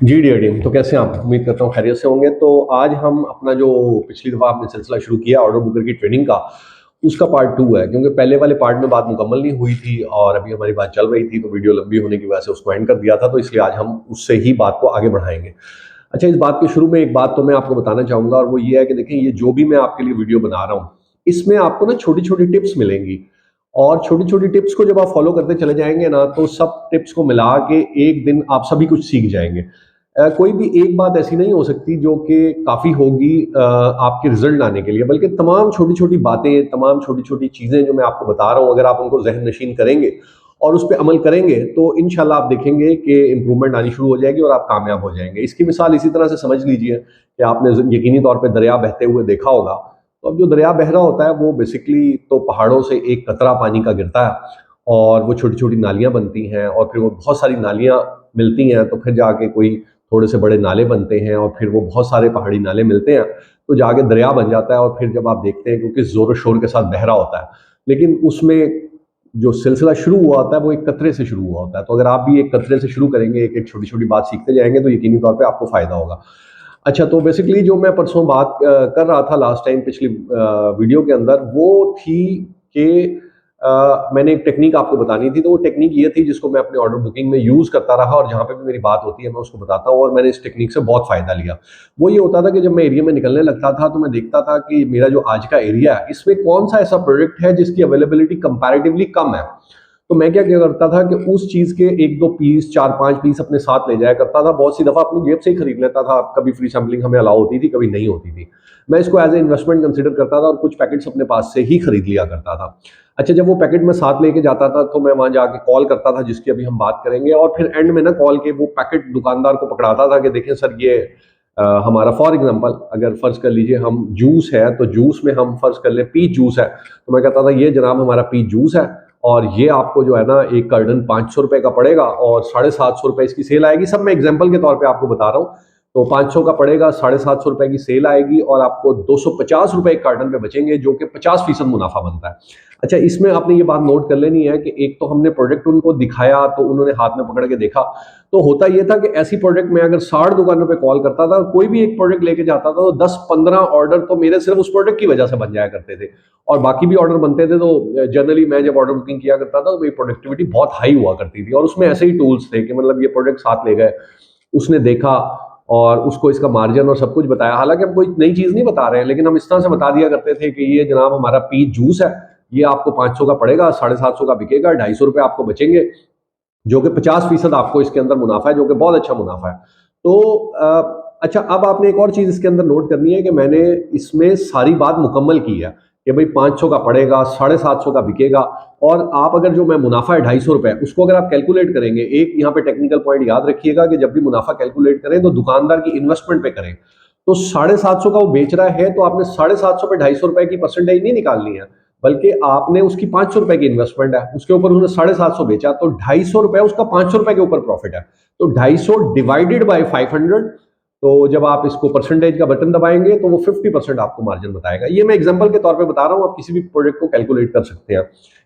जी dear team, तो कैसे हैं आप? उम्मीद करता हूँ खैरियत से होंगे। तो आज हम अपना जो पिछली दफ़ा आपने सिलसिला शुरू किया ऑर्डर बुकर की ट्रेनिंग का, उसका पार्ट 2 है, क्योंकि पहले वाले पार्ट में बात मुकम्मल नहीं हुई थी और अभी हमारी बात चल रही थी, तो वीडियो लंबी होने की वजह से उसको एंड कर दिया था, तो इसलिए आज हम उससे ही बात को आगे बढ़ाएंगे। अच्छा, इस बात के शुरू में एक बात तो मैं आपको बताना चाहूँगा, और वो ये है कि देखिए, ये जो भी मैं आपके लिए वीडियो बना रहा हूँ, इसमें आपको ना छोटी-छोटी टिप्स मिलेंगी, और छोटी-छोटी टिप्स को जब आप फॉलो करते चले जाएँगे ना, तो सब टिप्स को मिला के एक दिन आप सभी कुछ सीख जाएँगे। कोई भी एक बात ऐसी नहीं हो सकती जो कि काफ़ी होगी आपके रिज़ल्ट लाने के लिए, बल्कि तमाम छोटी-छोटी बातें, तमाम छोटी-छोटी चीज़ें जो मैं आपको बता रहा हूँ, अगर आप उनको ज़हन नशीन करेंगे और उस पे अमल करेंगे, तो इंशाल्लाह आप देखेंगे कि इम्प्रूवमेंट आनी शुरू हो जाएगी और आप कामयाब हो जाएँगे। इसकी मिसाल इसी तरह से समझ लीजिए कि आपने यकीनी तौर पे दरिया बहते हुए देखा होगा। तो अब जो दरिया बह रहा होता है, वो बेसिकली तो पहाड़ों से एक कतरा पानी का गिरता है और वो छोटी-छोटी नालियाँ बनती हैं, और फिर वो बहुत सारी नालियाँ मिलती हैं, तो फिर जाके कोई थोड़े से बड़े नाले बनते हैं, और फिर वो बहुत सारे पहाड़ी नाले मिलते हैं, तो जाके दरिया बन जाता है। और फिर जब आप देखते हैं, क्योंकि ज़ोर शोर के साथ बह रहा होता है, लेकिन उसमें जो सिलसिला शुरू हुआ होता है, वो एक कतरे से शुरू हुआ होता है। तो अगर आप भी एक कतरे से शुरू करेंगे, एक-एक छोटी-छोटी बात सीखते जाएँगे, तो यकीनी तौर पे आपको फ़ायदा होगा। अच्छा, तो बेसिकली जो मैं परसों बात कर रहा था लास्ट टाइम पिछली वीडियो के अंदर, वो थी कि मैंने एक टेक्नीक आपको बतानी थी। तो वो टेक्नीक ये थी जिसको मैं अपने ऑर्डर बुकिंग में यूज़ करता रहा, और जहाँ पे भी मेरी बात होती है मैं उसको बताता हूँ, और मैंने इस टेक्नीक से बहुत फ़ायदा लिया। वो ये होता था कि जब मैं एरिया में निकलने लगता था, तो मैं देखता था कि मेरा जो आज का एरिया है, इसमें कौन-सा ऐसा प्रोडक्ट है जिसकी अवेलेबिलिटी कंपैरेटिवली कम है। तो मैं क्या किया करता था कि उस चीज़ के 1-2 पीस, 4-5 पीस अपने साथ ले जाया करता था। बहुत सी दफ़ा अपनी जेब से ही खरीद लेता था, कभी फ्री सैंपलिंग हमें अलाउ होती थी, कभी नहीं होती थी। मैं इसको एज़ ए इन्वेस्टमेंट कंसिडर करता था और कुछ पैकेट्स अपने पास से ही खरीद लिया करता था। अच्छा, जब वो पैकेट मैं साथ लेके जाता था, तो मैं वहाँ जाके कॉल करता था जिसकी अभी हम बात करेंगे, और फिर एंड में ना कॉल के वो पैकेट दुकानदार को पकड़ाता था कि देखिए सर, ये हमारा फॉर एग्ज़ाम्पल अगर फ़र्ज़ कर लीजिए हम जूस है, तो जूस में हम फ़र्ज़ कर लें पीच जूस है, तो मैं कहता था ये जनाब हमारा पीच जूस है, और ये आपको जो है ना एक कार्टन ₹500 का पड़ेगा, और ₹750 इसकी सेल आएगी। सब मैं एग्ज़ाम्पल के तौर पे आपको बता रहा हूँ। तो 500 का पड़ेगा, ₹750 की सेल आएगी, और आपको ₹250 एक कार्टन पे बचेंगे, जो कि 50% मुनाफ़ा बनता है। अच्छा, इसमें आपने ये बात नोट कर लेनी है कि एक तो हमने प्रोडक्ट उनको दिखाया, तो उन्होंने हाथ में पकड़ के देखा। तो होता ये था कि ऐसी प्रोडक्ट मैं अगर 60 दुकानों पे कॉल करता था, कोई भी एक प्रोडक्ट लेके जाता था, तो 10-15 ऑर्डर तो मेरे सिर्फ उस प्रोडक्ट की वजह से बन जाया करते थे, और बाकी भी ऑर्डर बनते थे। तो जनरली मैं जब ऑर्डर बुकिंग किया करता था, तो मेरी प्रोडक्टिविटी बहुत हाई हुआ करती थी, और उसमें ऐसे ही टूल्स थे कि मतलब ये प्रोडक्ट साथ ले गए, उसने देखा और उसको इसका मार्जिन और सब कुछ बताया। हालांकि हम कोई नई चीज़ नहीं बता रहे हैं, लेकिन हम इस तरह से बता दिया करते थे कि ये जनाब हमारा पीच जूस है, ये आपको 500 का पड़ेगा, 750 का बिकेगा, ₹250 आपको बचेंगे, जो कि 50% आपको इसके अंदर मुनाफा है, जो कि बहुत अच्छा मुनाफा है। तो अच्छा, अब आपने एक और चीज़ इसके अंदर नोट करनी है कि मैंने इसमें सारी बात मुकम्मल की है कि भाई 500 का पड़ेगा, 750 का बिकेगा, और आप अगर जो मैं मुनाफा है ₹250, उसको अगर आप कैलकुलेट करेंगे, एक यहाँ पे टेक्निकल पॉइंट याद रखिएगा कि जब भी मुनाफा कैलकुलेट करें, तो दुकानदार की इन्वेस्टमेंट पे करें। तो 750 का वो बेच रहा है, तो आपने 750 पे ₹250 की परसेंटेज नहीं निकालनी है, बल्कि आपने उसकी ₹500 की इन्वेस्टमेंट है, उसके ऊपर उसने 750 बेचा, तो ₹250 उसका ₹500 के ऊपर प्रॉफिट है। तो 250 डिवाइडेड बाय 500, तो जब आप इसको परसेंटेज का बटन दबाएंगे, तो वो 50% आपको मार्जिन बताएगा। ये मैं एग्जांपल के तौर पे बता रहा हूँ, आप किसी भी प्रोडक्ट को कैलकुलेट कर सकते हैं।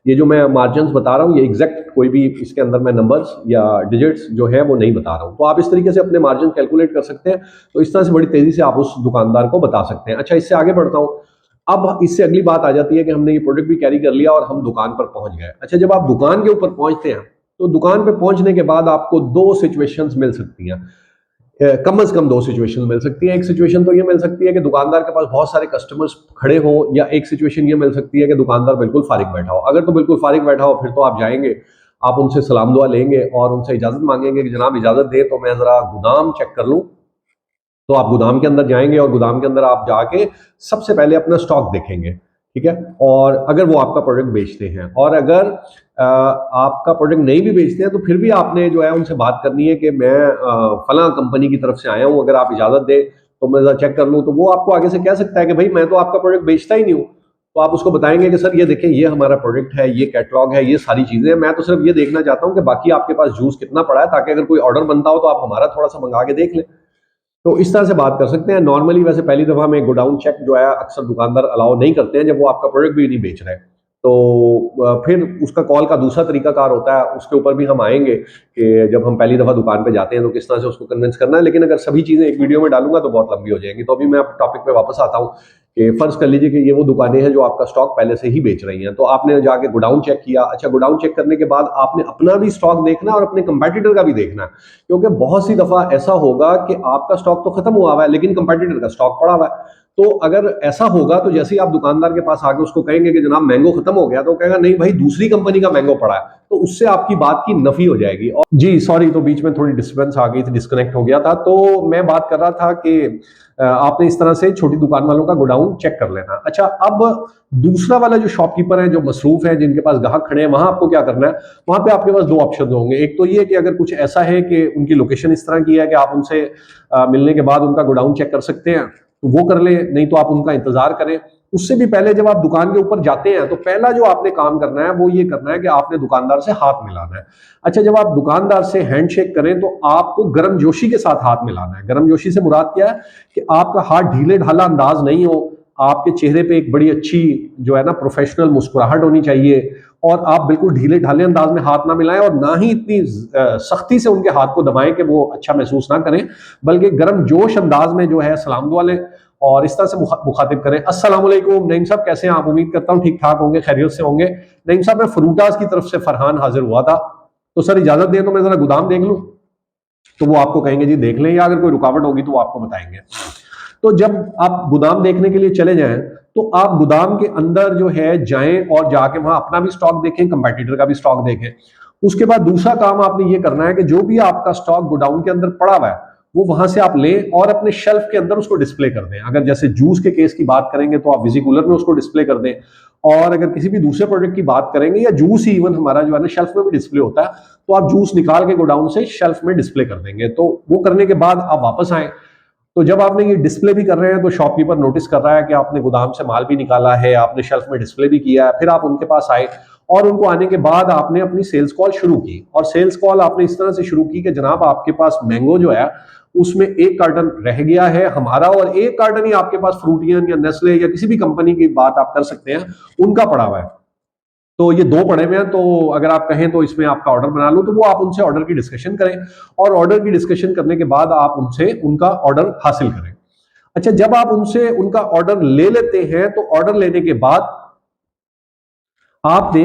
ये जो मैं मार्जिन बता रहा हूँ, ये एग्जैक्ट कोई भी इसके अंदर मैं नंबर्स या डिजिट्स जो है वो नहीं बता रहा हूँ। तो आप इस तरीके से अपने मार्जिन कैलकुलेट कर सकते हैं। तो इस तरह से बड़ी तेजी से आप उस दुकानदार को बता सकते हैं। अच्छा, इससे आगे बढ़ता हूँ। अब इससे अगली बात आ जाती है कि हमने ये प्रोडक्ट भी कैरी कर लिया और हम दुकान पर पहुंच गए। अच्छा, जब आप दुकान के ऊपर पहुंचते हैं, तो दुकान पे पहुंचने के बाद आपको दो सिचुएशंस मिल सकती हैं। कम से कम दो सिचुएशन मिल सकती है। एक सिचुएशन तो ये मिल सकती है कि दुकानदार के पास बहुत सारे कस्टमर्स खड़े हों, या एक सिचुएशन ये मिल सकती है कि दुकानदार बिल्कुल फारिग बैठा हो। अगर तो बिल्कुल फारिग बैठा हो, फिर तो आप जाएंगे, आप उनसे सलाम दुआ लेंगे और उनसे इजाजत मांगेंगे कि जनाब इजाजत दे तो मैं जरा गोदाम चेक कर लूं। तो आप गोदाम के अंदर जाएंगे, और गोदाम के अंदर आप जाके सबसे पहले अपना स्टॉक देखेंगे, ठीक है। और अगर वो आपका प्रोडक्ट बेचते हैं, और अगर आपका प्रोडक्ट नहीं भी बेचते हैं, तो फिर भी आपने जो है उनसे बात करनी है कि मैं फलां कंपनी की तरफ से आया हूं, अगर आप इजाजत दें तो मैं जरा चेक कर लूं। तो वो आपको आगे से कह सकता है कि भाई मैं तो आपका प्रोडक्ट बेचता ही नहीं हूं। तो आप उसको बताएंगे कि सर ये देखें, ये हमारा प्रोडक्ट है, ये कैटलॉग है, ये सारी चीजें हैं, मैं तो सिर्फ ये देखना चाहता हूं कि बाकी आपके पास जूस कितना पड़ा है, ताकि अगर कोई ऑर्डर बनता हो तो आप हमारा थोड़ा सा मंगा के देख लें। तो इस तरह से बात कर सकते हैं। नॉर्मली वैसे पहली दफा में गोडाउन चेक जो है अक्सर दुकानदार अलाउ नहीं करते हैं, जब वो आपका प्रोडक्ट भी नहीं बेच रहे हैं। फिर उसका कॉल का दूसरा तरीकाकार होता है, उसके ऊपर भी हम आएंगे कि जब हम पहली दफा दुकान पे जाते हैं तो किस तरह से उसको कन्विंस करना है। लेकिन अगर सभी चीजें एक वीडियो में डालूंगा तो बहुत लंबी हो जाएंगी। तो अभी मैं टॉपिक पे वापस आता हूँ कि फर्ज कर लीजिए कि ये वो दुकानें हैं जो आपका स्टॉक पहले से ही बेच रही हैं। तो आपने जाके गोडाउन चेक किया। अच्छा, गोडाउन चेक करने के बाद आपने अपना भी स्टॉक देखना है और अपने कंपेटिटर का भी देखना है, क्योंकि बहुत सी दफा ऐसा होगा कि आपका स्टॉक तो खत्म हुआ हुआ है लेकिन कंपेटिटर का स्टॉक पड़ा हुआ है। तो अगर ऐसा होगा तो जैसे ही आप दुकानदार के पास आके उसको कहेंगे कि जनाब मैंगो खत्म हो गया, तो कहेगा नहीं भाई, दूसरी कंपनी का मैंगो पड़ा है, तो उससे आपकी बात की नफी हो जाएगी। और जी सॉरी, तो बीच में थोड़ी डिस्टर्बेंस आ गई थी, डिस्कनेक्ट हो गया था। तो मैं बात कर रहा था कि आपने इस तरह से छोटी दुकान वालों का गोडाउन चेक कर लेना। अच्छा, अब दूसरा वाला जो शॉपकीपर है, जो मसरूफ है, जिनके पास ग्राहक खड़े हैं, वहां आपको क्या करना है? वहां पे आपके पास दो ऑप्शन होंगे। एक तो ये कि अगर कुछ ऐसा है कि उनकी लोकेशन इस तरह की है कि आप उनसे मिलने के बाद उनका गोडाउन चेक कर सकते हैं, तो वो कर ले, नहीं तो आप उनका इंतजार करें। उससे भी पहले जब आप दुकान के ऊपर जाते हैं तो पहला जो आपने काम करना है वो ये करना है कि आपने दुकानदार से हाथ मिलाना है। अच्छा, जब आप दुकानदार से हैंडशेक करें तो आपको गर्मजोशी के साथ हाथ मिलाना है। गर्मजोशी से मुराद क्या है? कि आपका हाथ ढीले ढाला अंदाज नहीं हो, आपके चेहरे पे एक बड़ी अच्छी जो है ना प्रोफेशनल मुस्कुराहट होनी चाहिए, और आप बिल्कुल ढीले ढाले अंदाज में हाथ ना मिलाएं और ना ही इतनी सख्ती से उनके हाथ को दबाएं कि वो अच्छा महसूस ना करें, बल्कि गर्म जोश अंदाज में जो है सलाम दुआ लें और इस तरह से मुखातिब करें। अस्सलाम वालेकुम नईम साहब, कैसे हैं आप? उम्मीद करता हूं ठीक ठाक होंगे, खैरियत से होंगे। नईम साहब, मैं फ्रूटास की तरफ से फरहान हाजिर हुआ था, तो सर इजाजत दें तो मैं जरा गोदाम देख लूं? तो वो आपको कहेंगे जी देख लें, या अगर कोई रुकावट होगी तो वो आपको बताएंगे। तो जब आप गोदाम देखने के लिए चले जाएं तो आप गोदाम के अंदर जो है जाएं और जाके वहां अपना भी स्टॉक देखें, कंपेटिटर का भी स्टॉक देखें। उसके बाद दूसरा काम आपने ये करना है कि जो भी आपका स्टॉक गोडाउन के अंदर पड़ा हुआ है वो वहां से आप लें और अपने शेल्फ के अंदर उसको डिस्प्ले कर दें। अगर जैसे जूस के केस की बात करेंगे तो आप विजिकूलर में उसको डिस्प्ले कर दें, और अगर किसी भी दूसरे प्रोडक्ट की बात करेंगे, या जूस ही इवन हमारा जो है ना शेल्फ में भी डिस्प्ले होता है, तो आप जूस निकाल के गोडाउन से शेल्फ में डिस्प्ले कर देंगे। तो वो करने के बाद आप वापस आए, तो जब आपने ये डिस्प्ले भी कर रहे हैं तो शॉपकीपर नोटिस कर रहा है कि आपने गोदाम से माल भी निकाला है, आपने शेल्फ में डिस्प्ले भी किया है। फिर आप उनके पास आए और उनको आने के बाद आपने अपनी सेल्स कॉल शुरू की, और सेल्स कॉल आपने इस तरह से शुरू की कि जनाब आपके पास मैंगो जो है उसमें एक कार्टन रह गया है हमारा, और एक कार्टन ही आपके पास फ्रूटियन या नेस्ले या किसी भी कंपनी की बात आप कर सकते हैं उनका पड़ा हुआ है। तो ये दो पड़े हुए हैं, तो अगर आप कहें तो इसमें आपका ऑर्डर बना लो। तो वो आप उनसे ऑर्डर की डिस्कशन करें, और ऑर्डर की डिस्कशन करने के बाद आप उनसे उनका ऑर्डर हासिल करें। अच्छा, जब आप उनसे उनका ऑर्डर ले लेते हैं तो ऑर्डर लेने के बाद आपने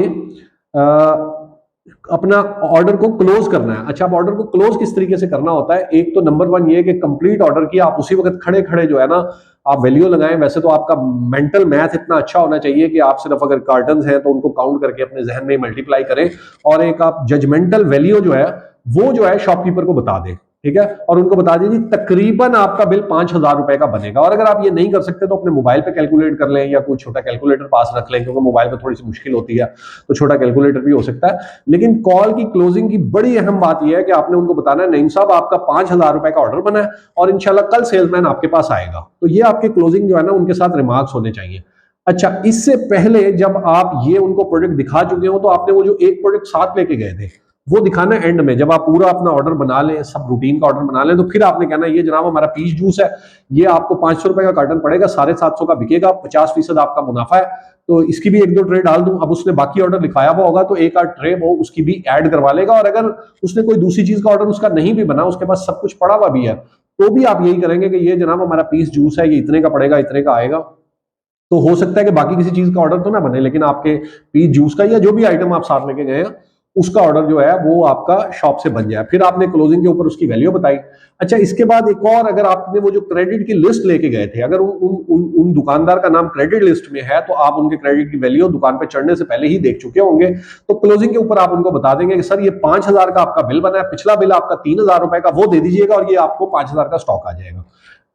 अपना ऑर्डर को क्लोज करना है। अच्छा, अब ऑर्डर को क्लोज किस तरीके से करना होता है? एक तो नंबर वन ये है कि कंप्लीट ऑर्डर किया, आप उसी वक्त खड़े खड़े जो है ना आप वैल्यू लगाएं। वैसे तो आपका मेंटल मैथ इतना अच्छा होना चाहिए कि आप सिर्फ अगर कार्टन्स हैं तो उनको काउंट करके अपने जहन में मल्टीप्लाई करें, और एक आप जजमेंटल वैल्यू जो है वो जो है शॉपकीपर को बता दें, ठीक है, और उनको बता दीजिए तकरीबन आपका बिल 5,000 रुपए का बनेगा। और अगर आप ये नहीं कर सकते तो अपने मोबाइल पे कैलकुलेट कर लें, या कोई छोटा कैलकुलेटर पास रख लें, क्योंकि मोबाइल पे थोड़ी सी मुश्किल होती है, तो छोटा कैलकुलेटर भी हो सकता है। लेकिन कॉल की क्लोजिंग की बड़ी अहम बात यह है कि आपने उनको बताना है, नईम साहब आपका 5,000 रुपए का ऑर्डर बना है और इंशाल्लाह कल सेल्समैन आपके पास आएगा। तो ये आपके क्लोजिंग जो है ना उनके साथ रिमार्क्स होने चाहिए। अच्छा, इससे पहले जब आप ये उनको प्रोडक्ट दिखा चुके हो तो आपने वो जो एक प्रोडक्ट साथ लेके गए थे वो दिखाना एंड में। जब आप पूरा अपना ऑर्डर बना लें, सब रूटीन का ऑर्डर बना लें, तो फिर आपने कहना ये जनाब हमारा पीच जूस है, ये आपको 500 रुपए का कार्टन पड़ेगा, 750 का बिकेगा, 50% आपका मुनाफा है, तो इसकी भी एक दो ट्रे डाल दूं। अब उसने बाकी ऑर्डर लिखाया हुआ होगा तो एक आध ट्रे वो उसकी भी ऐड करवा लेगा, और अगर उसने कोई दूसरी चीज का ऑर्डर उसका नहीं भी बना, उसके पास सब कुछ पड़ा हुआ भी है, तो भी आप यही करेंगे कि ये जनाब हमारा पीस जूस है, ये इतने का पड़ेगा, इतने का आएगा। तो हो सकता है कि बाकी किसी चीज का ऑर्डर तो ना बने, लेकिन आपके पीस जूस का या जो भी आइटम आप साथ लेके गए हैं उसका ऑर्डर जो है वो आपका शॉप से बन जाए। फिर आपने क्लोजिंग के ऊपर उसकी वैल्यू बताई। अच्छा, इसके बाद एक और, अगर आपने वो जो क्रेडिट की लिस्ट लेके गए थे, अगर उन दुकानदार का नाम क्रेडिट लिस्ट में है तो आप उनके क्रेडिट की वैल्यू दुकान पे चढ़ने से पहले ही देख चुके होंगे। तो क्लोजिंग के ऊपर आप उनको बता देंगे कि सर ये 5,000 का आपका बिल बना है, पिछला बिल आपका 3,000 रुपए का, वो दे दीजिएगा और ये आपको 5,000 का स्टॉक आ जाएगा।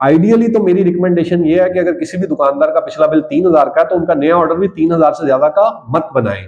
आइडियली तो मेरी रिकमेंडेशन ये है कि अगर किसी भी दुकानदार का पिछला बिल 3,000 का है तो उनका नया ऑर्डर भी 3,000 से ज्यादा का मत बनाएं।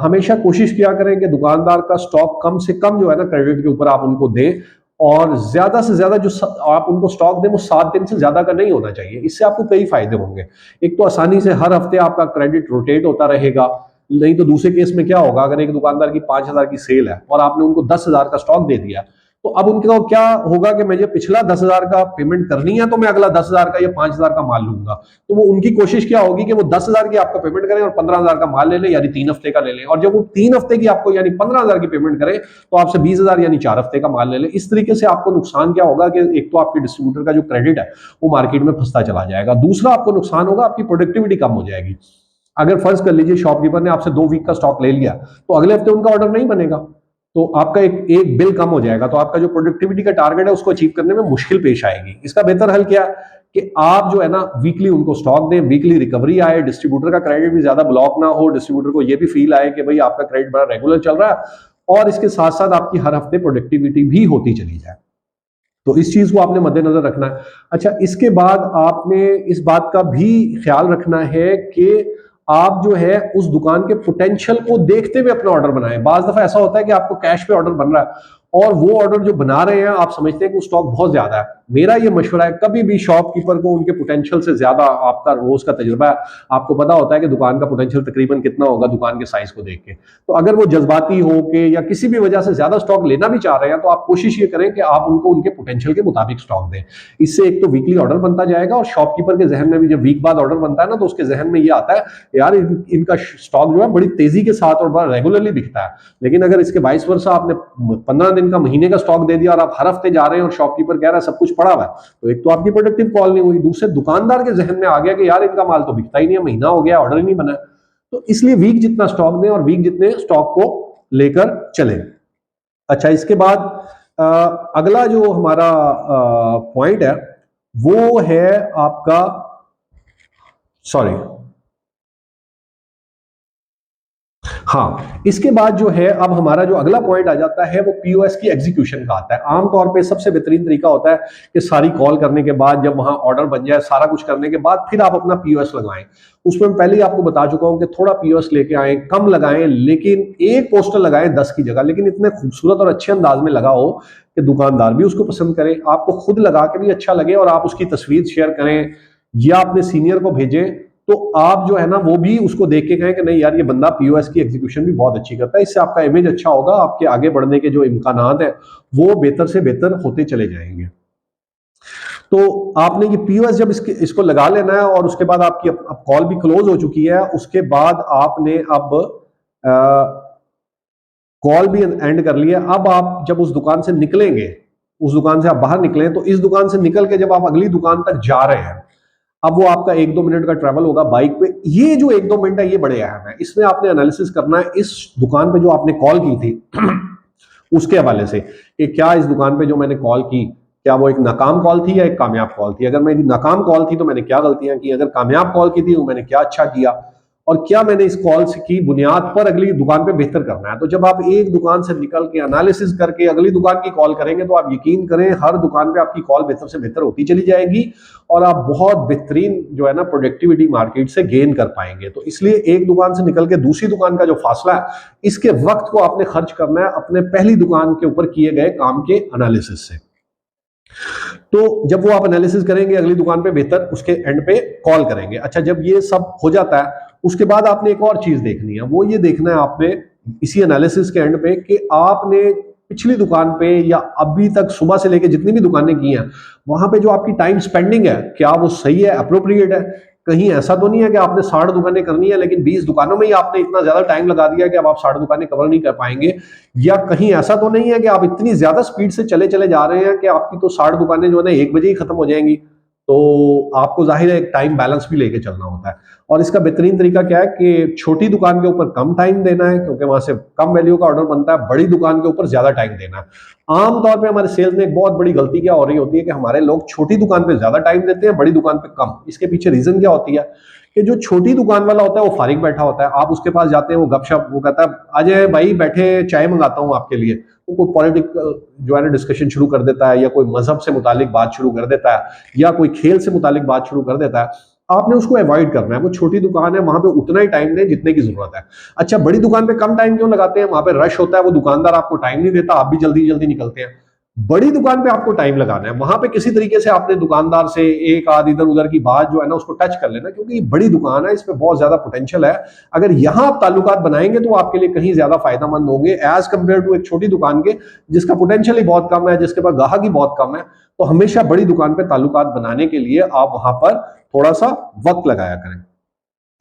हमेशा कोशिश किया करें कि दुकानदार का स्टॉक कम से कम जो है ना क्रेडिट के ऊपर आप उनको दें, और ज्यादा से ज्यादा जो आप उनको स्टॉक दें वो 7 दिन से ज्यादा का नहीं होना चाहिए। इससे आपको कई फायदे होंगे। एक तो आसानी से हर हफ्ते आपका क्रेडिट रोटेट होता रहेगा। नहीं तो दूसरे केस में क्या होगा, अगर एक दुकानदार की 5,000 की सेल है और आपने उनको 10,000 का स्टॉक दे दिया, तो अब उनका क्या होगा कि मुझे पिछला 10,000 का पेमेंट करनी है तो मैं अगला 10,000 का या 5,000 का माल लूंगा। तो वो उनकी कोशिश क्या होगी कि वो 10,000 की आपका पेमेंट करें और 15,000 का माल ले लें, यानी 3 हफ्ते का ले लें। और जब वो 3 हफ्ते की आपको यानी 15,000 की पेमेंट करें तो आपसे 20,000 यानी 4 हफ्ते का माल ले लें। इस तरीके से आपको नुकसान क्या होगा कि एक तो आपके डिस्ट्रीब्यूटर का जो क्रेडिट है वो मार्केट में फंसता चला जाएगा। दूसरा आपको नुकसान होगा, आपकी प्रोडक्टिविटी कम हो जाएगी। अगर फर्ज कर लीजिए शॉपकीपर ने आपसे 2 वीक का स्टॉक ले लिया तो अगले हफ्ते उनका ऑर्डर नहीं बनेगा, तो आपका एक बिल कम हो जाएगा, तो आपका जो प्रोडक्टिविटी का टारगेट है उसको अचीव करने में मुश्किल पेश आएगी। इसका बेहतर हल क्या है कि आप जो है ना वीकली उनको स्टॉक दें, वीकली रिकवरी आए, डिस्ट्रीब्यूटर का क्रेडिट भी ज्यादा ब्लॉक ना हो, डिस्ट्रीब्यूटर को यह भी फील आए कि भाई आपका क्रेडिट बड़ा रेगुलर चल रहा है और इसके साथ साथ आपकी हर हफ्ते प्रोडक्टिविटी भी होती चली जाए। तो इस चीज को आपने मद्देनजर रखना है। अच्छा, इसके बाद आपने इस बात का भी ख्याल रखना है कि आप जो है उस दुकान के पोटेंशियल को देखते हुए अपना ऑर्डर बनाएं। बाज दफा ऐसा होता है कि आपको कैश पे ऑर्डर बन रहा है और वो ऑर्डर जो बना रहे हैं आप समझते हैं कि स्टॉक बहुत ज्यादा है। मेरा ये मशवरा है, कभी भी शॉपकीपर को उनके पोटेंशियल से ज्यादा, आपका रोज का तजुर्बा है, आपको पता होता है कि दुकान का पोटेंशियल तकरीबन कितना होगा दुकान के साइज को देख के। तो अगर वो जज्बाती हो के या किसी भी वजह से ज्यादा स्टॉक लेना भी चाह रहे हैं तो आप कोशिश ये करें कि आप उनको उनके पोटेंशियल के मुताबिक स्टॉक दें। इससे एक तो वीकली ऑर्डर बनता जाएगा और शॉपकीपर के जहन में भी जब वीक बाद ऑर्डर बनता है ना तो उसके जहन में ये आता है यार इनका स्टॉक जो है बड़ी तेजी के साथ और बड़ा रेगुलरली बिकता है। लेकिन अगर इसके 22 वर्ष आपने 15 दिन का, महीने का स्टॉक दे दिया और आप हर हफ्ते जा रहे हैं और शॉपकीपर कह रहा है सब कुछ पड़ा हुआ है, तो एक तो आपकी प्रोडक्टिव कॉल नहीं हुई, दूसरे दुकानदार के जहन में आ गया कि यार इनका माल तो बिकता ही नहीं है, महीना हो गया ऑर्डर ही नहीं बना। तो इसलिए वीक जितना स्टॉक दें और वीक जितने स्टॉक को लेकर चलें। अच्छा, इसके बाद अगला जो हमारा पॉइंट है वो है आपका, सॉरी, हाँ, इसके बाद जो है अब हमारा जो अगला पॉइंट आ जाता है वो पीओएस की एग्जीक्यूशन का आता है। आमतौर पे सबसे बेहतरीन तरीका होता है कि सारी कॉल करने के बाद, जब वहां ऑर्डर बन जाए, सारा कुछ करने के बाद फिर आप अपना पीओएस लगाएं। उसमें मैं पहले ही आपको बता चुका हूं कि थोड़ा पीओएस लेके आए, कम लगाएं, लेकिन एक पोस्टर लगाएं 10 की जगह, लेकिन इतने खूबसूरत और अच्छे अंदाज में लगाओ कि दुकानदार भी उसको पसंद करे, आपको खुद लगा के भी अच्छा लगे और आप उसकी तस्वीर शेयर करें या अपने सीनियर को भेजें तो आप जो है ना वो भी उसको देख के कहें कि नहीं यार ये बंदा पीओएस की एग्जीक्यूशन भी बहुत अच्छी करता है। इससे आपका इमेज अच्छा होगा, आपके आगे बढ़ने के जो इम्कानात है वो बेहतर से बेहतर होते चले जाएंगे। तो आपने ये पीओएस जब इसको लगा लेना है और उसके बाद आपकी अब कॉल भी क्लोज हो चुकी है, उसके बाद आपने अब कॉल भी एंड कर लिया। अब आप जब उस दुकान से निकलेंगे, उस दुकान से आप बाहर निकलें, तो इस दुकान से निकल के जब आप अगली दुकान तक जा रहे हैं, अब वो आपका 1-2 मिनट का ट्रैवल होगा बाइक पे। ये जो 1-2 मिनट है ये बड़े अहम है, इसमें आपने एनालिसिस करना है इस दुकान पे जो आपने कॉल की थी उसके हवाले से कि क्या इस दुकान पे जो मैंने कॉल की, क्या वो एक नाकाम कॉल थी या एक कामयाब कॉल थी। अगर मेरी नाकाम कॉल थी तो मैंने क्या गलतियां की, अगर कामयाब कॉल की थी तो मैंने क्या अच्छा किया, और क्या मैंने इस कॉल की बुनियाद पर अगली दुकान पे बेहतर करना है। तो जब आप एक दुकान से निकल के एनालिसिस करके अगली दुकान की कॉल करेंगे तो आप यकीन करें हर दुकान पे आपकी कॉल बेहतर से बेहतर होती चली जाएगी और आप बहुत बेहतरीन जो है ना प्रोडक्टिविटी मार्केट से गेन कर पाएंगे। तो इसलिए एक दुकान से निकल के दूसरी दुकान का जो फासला है, इसके वक्त को आपने खर्च करना है अपने पहली दुकान के ऊपर किए गए काम के एनालिसिस से। तो जब वो आप एनालिसिस करेंगे अगली दुकान पे बेहतर उसके एंड पे कॉल करेंगे। अच्छा, जब ये सब हो जाता है उसके बाद आपने एक और चीज देखनी है, वो ये देखना है आपने इसी एनालिसिस के एंड पे कि आपने पिछली दुकान पे या अभी तक सुबह से लेके जितनी भी दुकानें की हैं वहां पे जो आपकी टाइम स्पेंडिंग है क्या वो सही है, अप्रोप्रिएट है। कहीं ऐसा तो नहीं है कि आपने 60 दुकानें करनी है लेकिन 20 दुकानों में ही आपने इतना ज्यादा टाइम लगा दिया कि अब आप 60 दुकानें कवर नहीं कर पाएंगे। या कहीं ऐसा तो नहीं है कि आप इतनी ज्यादा स्पीड से चले चले जा रहे हैं कि आपकी तो 60 दुकानें जो है ना 1 बजे ही खत्म हो जाएंगी। तो आपको जाहिर है एक टाइम बैलेंस भी लेके चलना होता है। और इसका बेहतरीन तरीका क्या है कि छोटी दुकान के ऊपर कम टाइम देना है क्योंकि वहां से कम वैल्यू का ऑर्डर बनता है, बड़ी दुकान के ऊपर ज्यादा टाइम देना है। आमतौर पे हमारे सेल्स में एक बहुत बड़ी गलती क्या हो रही होती है कि हमारे लोग छोटी दुकान पे ज्यादा टाइम देते हैं, बड़ी दुकान पे कम। इसके पीछे रीजन क्या होती है कि जो छोटी दुकान वाला होता है वो फारिग बैठा होता है, आप उसके पास जाते हैं, वो गपशप, वो कहता है अजय भाई बैठे चाय मंगाता हूं आपके लिए, वो कोई पॉलिटिकल जो है ना डिस्कशन शुरू कर देता है या कोई मजहब से मुतालिक बात शुरू कर देता है या कोई खेल से मुतालिक बात शुरू कर देता है। आपने उसको अवॉइड करना है। वो छोटी दुकान है, वहां पे उतना ही टाइम दें जितने की जरूरत है। अच्छा, बड़ी दुकान पे कम टाइम क्यों लगाते हैं? वहां पे रश होता है, वो दुकानदार आपको टाइम नहीं देता, आप भी जल्दी जल्दी निकलते हैं। बड़ी दुकान पे आपको टाइम लगाना है, वहां पे किसी तरीके से आपने दुकानदार से एक आध इधर उधर की बात जो है ना उसको टच कर लेना, क्योंकि ये बड़ी दुकान है, इसमें बहुत ज्यादा पोटेंशियल है। अगर यहां आप ताल्लुकात बनाएंगे तो आपके लिए कहीं ज्यादा फायदेमंद होंगे एज कंपेयर टू एक छोटी दुकान के, जिसका पोटेंशियल ही बहुत कम है, जिसके पास ग्राहक ही बहुत कम है। तो हमेशा बड़ी दुकान पे ताल्लुकात बनाने के लिए आप वहां पर थोड़ा सा वक्त लगाया करें।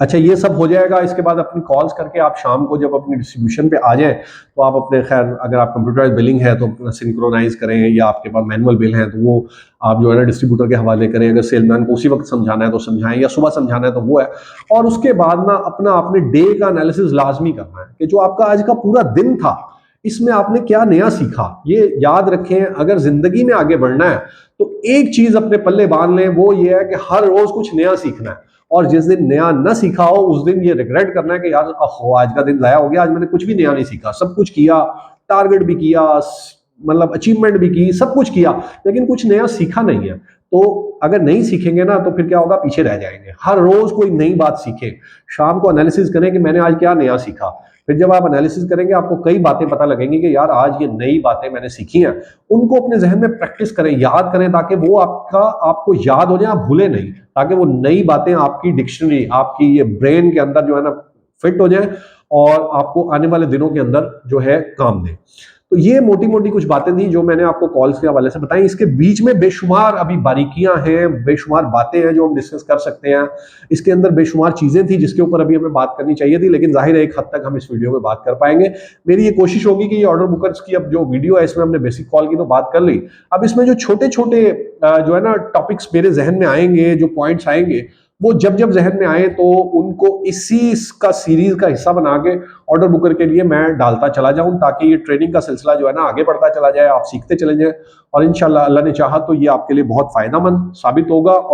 अच्छा, ये सब हो जाएगा, इसके बाद अपनी कॉल्स करके आप शाम को जब अपनी डिस्ट्रीब्यूशन पे आ जाएं तो आप अपने, खैर अगर आप कंप्यूटराइज बिलिंग है तो अपना सिंक्रोनाइज करें, या आपके पास मैनुअल बिल है तो वो आप जो है ना डिस्ट्रीब्यूटर के हवाले करें। अगर सेलमैन को उसी वक्त समझाना है तो समझाएं, या सुबह समझाना है तो वो है। और उसके बाद ना अपना आपने डे का एनालिसिस लाजमी करना है कि जो आपका आज का पूरा दिन था इसमें आपने क्या नया सीखा। ये याद रखें, अगर जिंदगी में आगे बढ़ना है तो एक चीज अपने पल्ले बांध लें, वो ये है कि हर रोज कुछ नया सीखना है। और जिस दिन नया न सीखा हो उस दिन ये रिग्रेट करना है कि यार आज का दिन जाया हो गया, आज मैंने कुछ भी नया नहीं सीखा। सब कुछ किया, टारगेट भी किया, मतलब अचीवमेंट भी की, सब कुछ किया, लेकिन कुछ नया सीखा नहीं है। तो अगर नहीं सीखेंगे ना तो फिर क्या होगा, पीछे रह जाएंगे। हर रोज कोई नई बात सीखें, शाम को एनालिसिस करें कि मैंने आज क्या नया सीखा। फिर जब आप एनालिसिस करेंगे आपको कई बातें पता लगेंगी कि यार आज ये नई बातें मैंने सीखी हैं। उनको अपने जहन में प्रैक्टिस करें, याद करें, ताकि वो आपको याद हो जाए, आप भूले नहीं, ताकि वो नई बातें आपकी डिक्शनरी, आपकी ये ब्रेन के अंदर जो है ना फिट हो जाए और आपको आने वाले दिनों के अंदर जो है काम दें। तो ये मोटी मोटी कुछ बातें थी जो मैंने आपको कॉल्स के हवाले से बताई। इसके बीच में बेशुमार अभी बारीकियां हैं, बेशुमार बातें हैं जो हम डिस्कस कर सकते हैं। इसके अंदर बेशुमार चीजें थी जिसके ऊपर अभी हमें बात करनी चाहिए थी, लेकिन जाहिर है एक हद तक हम इस वीडियो में बात कर पाएंगे। मेरी ये कोशिश होगी कि ये ऑर्डर बुकर्स की अब जो वीडियो है इसमें हमने बेसिक कॉल की तो बात कर ली, अब इसमें जो छोटे छोटे जो है ना टॉपिक्स मेरे जहन में आएंगे, जो पॉइंट्स आएंगे, वो जब जब जहन में आए तो उनको इसी का सीरीज का हिस्सा बना के ऑर्डर बुकर के लिए मैं डालता चला जाऊं, ताकि ये ट्रेनिंग का सिलसिला जो है ना आगे बढ़ता चला जाए, आप सीखते चले जाएं। और इंशाल्लाह अल्लाह ने चाहा तो ये आपके लिए बहुत फायदेमंद साबित होगा।